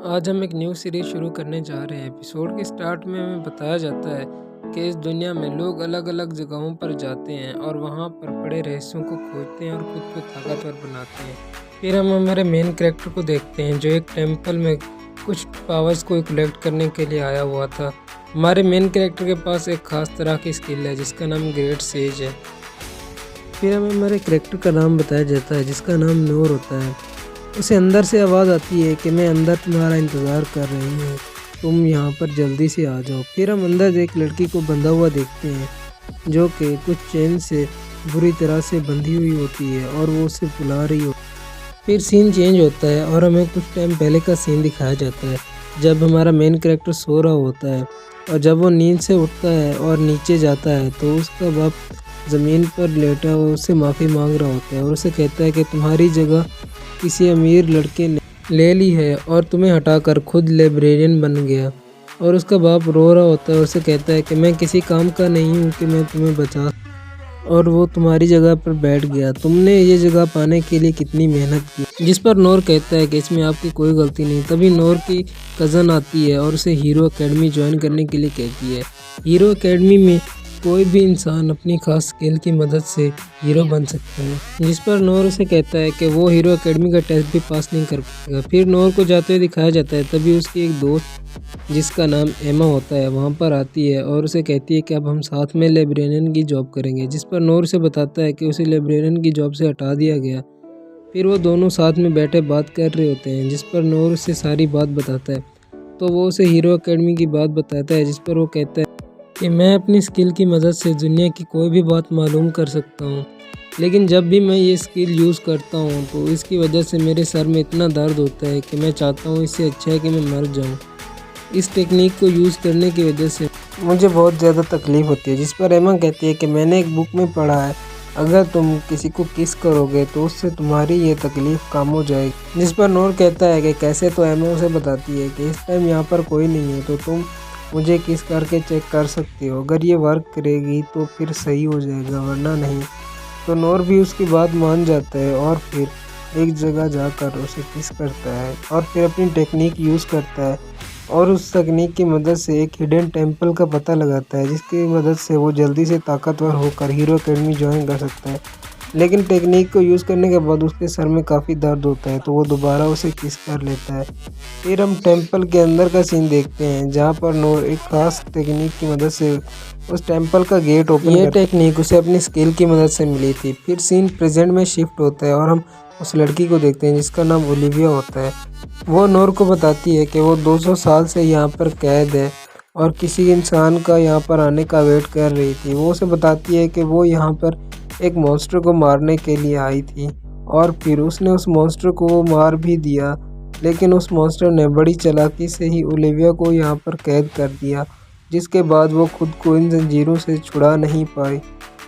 आज हम एक न्यू सीरीज़ शुरू करने जा रहे हैं। एपिसोड के स्टार्ट में हमें बताया जाता है कि इस दुनिया में लोग अलग अलग जगहों पर जाते हैं और वहाँ पर पड़े रहस्यों को खोजते हैं और खुद को ताकतवर बनाते हैं। फिर हम हमारे मेन कैरेक्टर को देखते हैं जो एक टेम्पल में कुछ पावर्स को कलेक्ट करने के लिए आया हुआ था। हमारे मेन कैरेक्टर के पास एक ख़ास तरह की स्किल है जिसका नाम ग्रेट सेज है। फिर हमें हमारे कैरेक्टर का नाम बताया जाता है जिसका नाम नूर होता है। उसे अंदर से आवाज़ आती है कि मैं अंदर तुम्हारा इंतज़ार कर रही हूँ, तुम यहाँ पर जल्दी से आ जाओ। फिर हम अंदर एक लड़की को बंधा हुआ देखते हैं जो कि कुछ चेन से बुरी तरह से बंधी हुई होती है और वो उसे बुला रही हो। फिर सीन चेंज होता है और हमें कुछ टाइम पहले का सीन दिखाया जाता है जब हमारा मेन कैरेक्टर सो रहा होता है और जब वो नींद से उठता है और नीचे जाता है तो उसका बाप ज़मीन पर लेटा हुआ उससे माफ़ी मांग रहा होता है और उसे कहता है कि तुम्हारी जगह किसी अमीर लड़के ने ले ली है और तुम्हें हटाकर खुद लाइब्रेरियन बन गया। और उसका बाप रो रहा होता है और उसे कहता है कि मैं किसी काम का नहीं हूँ कि मैं तुम्हें बचा, और वो तुम्हारी जगह पर बैठ गया। तुमने ये जगह पाने के लिए कितनी मेहनत की। जिस पर नूर कहता है कि इसमें आपकी कोई गलती नहीं। तभी नूर की कज़न आती है और उसे हीरो एकेडमी ज्वाइन करने के लिए कहती है। हीरो एकेडमी में कोई भी इंसान अपनी खास स्किल की मदद से हीरो बन सकता है। जिस पर नूर उसे कहता है कि वो हीरो एकेडमी का टेस्ट भी पास नहीं कर पाएगा। फिर नूर को जाते हुए दिखाया जाता है। तभी उसकी एक दोस्त जिसका नाम एमा होता है वहाँ पर आती है और उसे कहती है कि अब हम साथ में लाइब्रेरियन की जॉब करेंगे। जिस पर नूर उसे बताता है कि उसे लाइब्रेरियन की जॉब से हटा दिया गया। फिर वो दोनों साथ में बैठे बात कर रहे होते हैं जिस पर नूर उसे सारी बात बताता है। तो वो उसे हीरो एकेडमी की बात बताता है जिस पर वो कहता है कि मैं अपनी स्किल की मदद से दुनिया की कोई भी बात मालूम कर सकता हूँ, लेकिन जब भी मैं ये स्किल यूज़ करता हूँ तो इसकी वजह से मेरे सर में इतना दर्द होता है कि मैं चाहता हूँ इससे अच्छा है कि मैं मर जाऊँ। इस टेक्निक को यूज़ करने की वजह से मुझे बहुत ज़्यादा तकलीफ़ होती है। जिस पर एमा कहती है कि मैंने एक बुक में पढ़ा है अगर तुम किसी को किस करोगे तो उससे तुम्हारी ये तकलीफ़ कम हो जाएगी। जिस पर नूर कहता है कि कैसे। तो एमा उसे बताती है कि इस टाइम यहाँ पर कोई नहीं है तो तुम मुझे किस करके चेक कर सकते हो। अगर ये वर्क करेगी तो फिर सही हो जाएगा वरना नहीं। तो नूर भी उसकी बात मान जाता है और फिर एक जगह जाकर उसे किस करता है और फिर अपनी टेक्निक यूज़ करता है और उस तकनीक की मदद से एक हिडन टेम्पल का पता लगाता है जिसकी मदद से वो जल्दी से ताकतवर होकर हीरो एकेडमी ज्वाइन कर सकता है। लेकिन टेक्निक को यूज़ करने के बाद उसके सर में काफ़ी दर्द होता है तो वो दोबारा उसे किस कर लेता है। फिर हम टेम्पल के अंदर का सीन देखते हैं जहाँ पर नूर एक खास टेक्निक की मदद से उस टेम्पल का गेट ओपन ये टेक्निक उसे अपनी स्किल की मदद से मिली थी। फिर सीन प्रेजेंट में शिफ्ट होता है और हम उस लड़की को देखते हैं जिसका नाम ओलिविया होता है। वो नूर को बताती है कि वो 200 साल से यहाँ पर कैद है और किसी इंसान का यहाँ पर आने का वेट कर रही थी। वो उसे बताती है कि वो यहाँ पर एक मॉन्स्टर को मारने के लिए आई थी और फिर उसने उस मॉन्स्टर को मार भी दिया, लेकिन उस मॉन्स्टर ने बड़ी चालाकी से ही ओलिविया को यहाँ पर कैद कर दिया, जिसके बाद वो खुद को इन जंजीरों से छुड़ा नहीं पाई।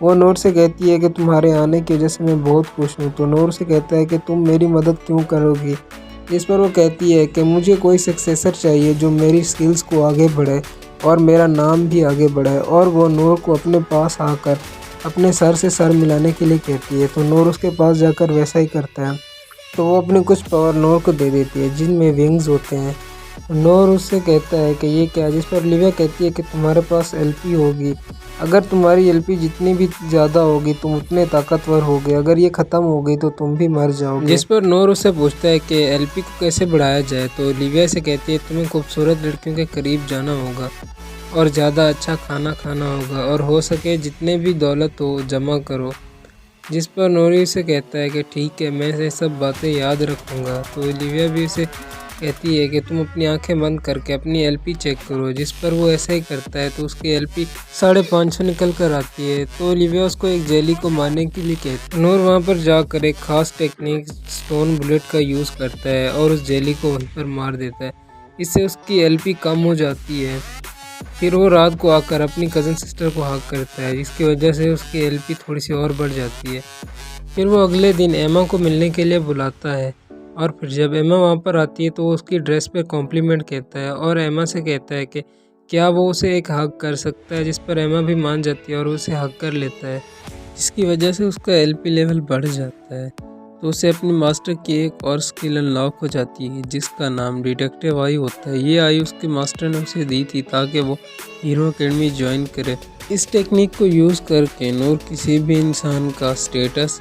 वो नूर से कहती है कि तुम्हारे आने की वजह से मैं बहुत खुश हूँ। तो नूर से कहता है कि तुम मेरी मदद क्यों करोगी। इस पर वो कहती है कि मुझे कोई सक्सेसर चाहिए जो मेरी स्किल्स को आगे बढ़े और मेरा नाम भी आगे बढ़े। और वो नूर को अपने पास आकर अपने सर से सर मिलाने के लिए कहती है। तो नूर उसके पास जाकर वैसा ही करता है। तो वो अपनी कुछ पावर नूर को दे देती है जिनमें विंग्स होते हैं। नूर उससे कहता है कि ये क्या। जिस पर ओलिविया कहती है कि तुम्हारे पास एलपी होगी, अगर तुम्हारी एलपी जितनी भी ज़्यादा होगी तुम उतने ताकतवर होगे, अगर ये ख़त्म हो गई तो तुम भी मर जाओगे। जिस पर नूर उससे पूछता है कि एलपी को कैसे बढ़ाया जाए। तो ओलिविया से कहती है तुम्हें खूबसूरत लड़कियों के करीब जाना होगा और ज़्यादा अच्छा खाना खाना होगा और हो सके जितने भी दौलत हो जमा करो। जिस पर नूर से कहता है कि ठीक है मैं ये सब बातें याद रखूँगा। तो ओलिविया भी उसे कहती है कि तुम अपनी आंखें बंद करके अपनी एलपी चेक करो। जिस पर वो ऐसा ही करता है तो उसकी एलपी 550 निकल कर आती है। तो ओलिविया उसको एक जेली को मारने के लिए कहती है। नूर वहाँ पर जाकर एक खास टेक्निक स्टोन बुलेट का यूज़ करता है और उस जेली को वहीं पर मार देता है। इससे उसकी एलपी कम हो जाती है। फिर वो रात को आकर अपनी कज़न सिस्टर को हक करता है जिसकी वजह से उसकी एलपी थोड़ी सी और बढ़ जाती है। फिर वो अगले दिन एमा को मिलने के लिए बुलाता है और फिर जब एमा वहाँ पर आती है तो वो उसकी ड्रेस पे कॉम्प्लीमेंट कहता है और एमा से कहता है कि क्या वो उसे एक हक कर सकता है। जिस पर एमा भी मान जाती है और उसे हक कर लेता है जिसकी वजह से उसका एलपी लेवल बढ़ जाता है। तो उसे अपने मास्टर की एक और स्किल अनलॉक हो जाती है जिसका नाम डिटेक्टिव आई होता है। ये आई उसके मास्टर ने उसे दी थी ताकि वो हीरो अकेडमी ज्वाइन करे। इस टेक्निक को यूज़ करके नूर किसी भी इंसान का स्टेटस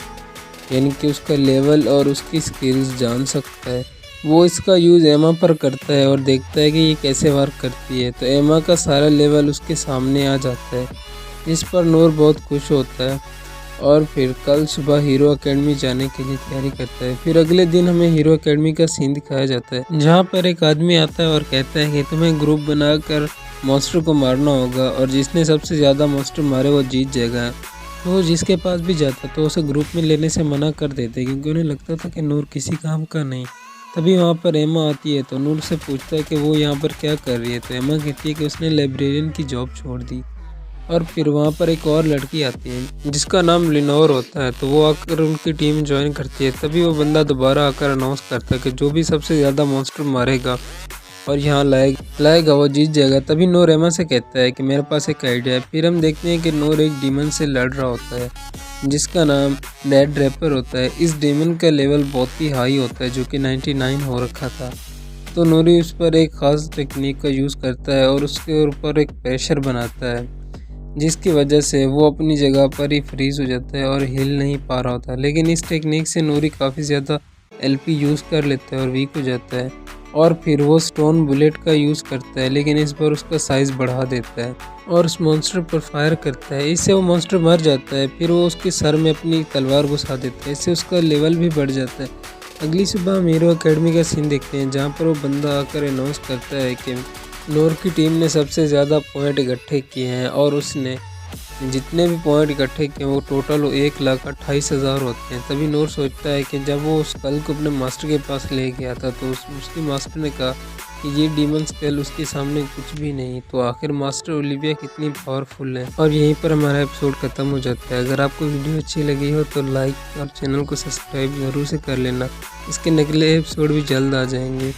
यानी कि उसका लेवल और उसकी स्किल्स जान सकता है। वो इसका यूज़ एमा पर करता है और देखता है कि ये कैसे वर्क करती है, तो एमा का सारा लेवल उसके सामने आ जाता है, जिस पर नूर बहुत खुश होता है और फिर कल सुबह हीरो एकेडमी जाने के लिए तैयारी करता है। फिर अगले दिन हमें हीरो एकेडमी का सीन दिखाया जाता है जहाँ पर एक आदमी आता है और कहता है कि तुम्हें ग्रुप बनाकर मॉन्स्टर को मारना होगा और जिसने सबसे ज़्यादा मॉन्स्टर मारे वो जीत जाएगा। तो जिसके पास भी जाता तो उसे ग्रुप में लेने से मना कर देते क्योंकि उन्हें लगता था कि नूर किसी काम का नहीं। तभी वहाँ पर एमा आती है तो नूर से पूछता है कि वो यहाँ पर क्या कर रही है, तो एमा कहती है कि उसने लाइब्रेरियन की जॉब छोड़ दी। और फिर वहाँ पर एक और लड़की आती है जिसका नाम लिनोर होता है, तो वो आकर उनकी टीम ज्वाइन करती है। तभी वो बंदा दोबारा आकर अनाउंस करता है कि जो भी सबसे ज़्यादा मॉन्स्टर मारेगा और यहाँ लाएगा वो जीत जाएगा। तभी नूर एमा से कहता है कि मेरे पास एक आइडिया है। फिर हम देखते हैं कि नूर एक डीमन से लड़ रहा होता है जिसका नाम डेड रैपर होता है। इस डीमन का लेवल बहुत ही हाई होता है जो कि 99 हो रखा था। तो नूरी उस पर एक ख़ास टेक्निक का यूज़ करता है और उसके ऊपर एक प्रेशर बनाता है जिसकी वजह से वो अपनी जगह पर ही फ्रीज हो जाता है और हिल नहीं पा रहा होता। लेकिन इस टेक्निक से नूरी काफ़ी ज़्यादा एलपी यूज़ कर लेता है और वीक हो जाता है और फिर वो स्टोन बुलेट का यूज़ करता है, लेकिन इस बार उसका साइज़ बढ़ा देता है और उस मॉन्स्टर पर फायर करता है। इससे वो मॉन्स्टर मर जाता है। फिर वो उसके सर में अपनी तलवार घुसा देता है, इससे उसका लेवल भी बढ़ जाता है। अगली सुबह हम हीरो एकेडमी का सीन देखते हैं जहाँ पर वो बंदा आकर अनाउंस करता है कि नूर की टीम ने सबसे ज़्यादा पॉइंट इकट्ठे किए हैं और उसने जितने भी पॉइंट इकट्ठे किए वो टोटल 1,28,000 होते हैं। तभी नूर सोचता है कि जब वो उस कल को अपने मास्टर के पास ले गया था तो उसके मास्टर ने कहा कि ये डीमन स्केल उसके सामने कुछ भी नहीं। तो आखिर मास्टर ओलिविया कितनी पावरफुल है। और यहीं पर हमारा एपिसोड ख़त्म हो जाता है। अगर आपको वीडियो अच्छी लगी हो तो लाइक और चैनल को सब्सक्राइब ज़रूर से कर लेना। इसके अगले एपिसोड भी जल्द आ जाएंगे।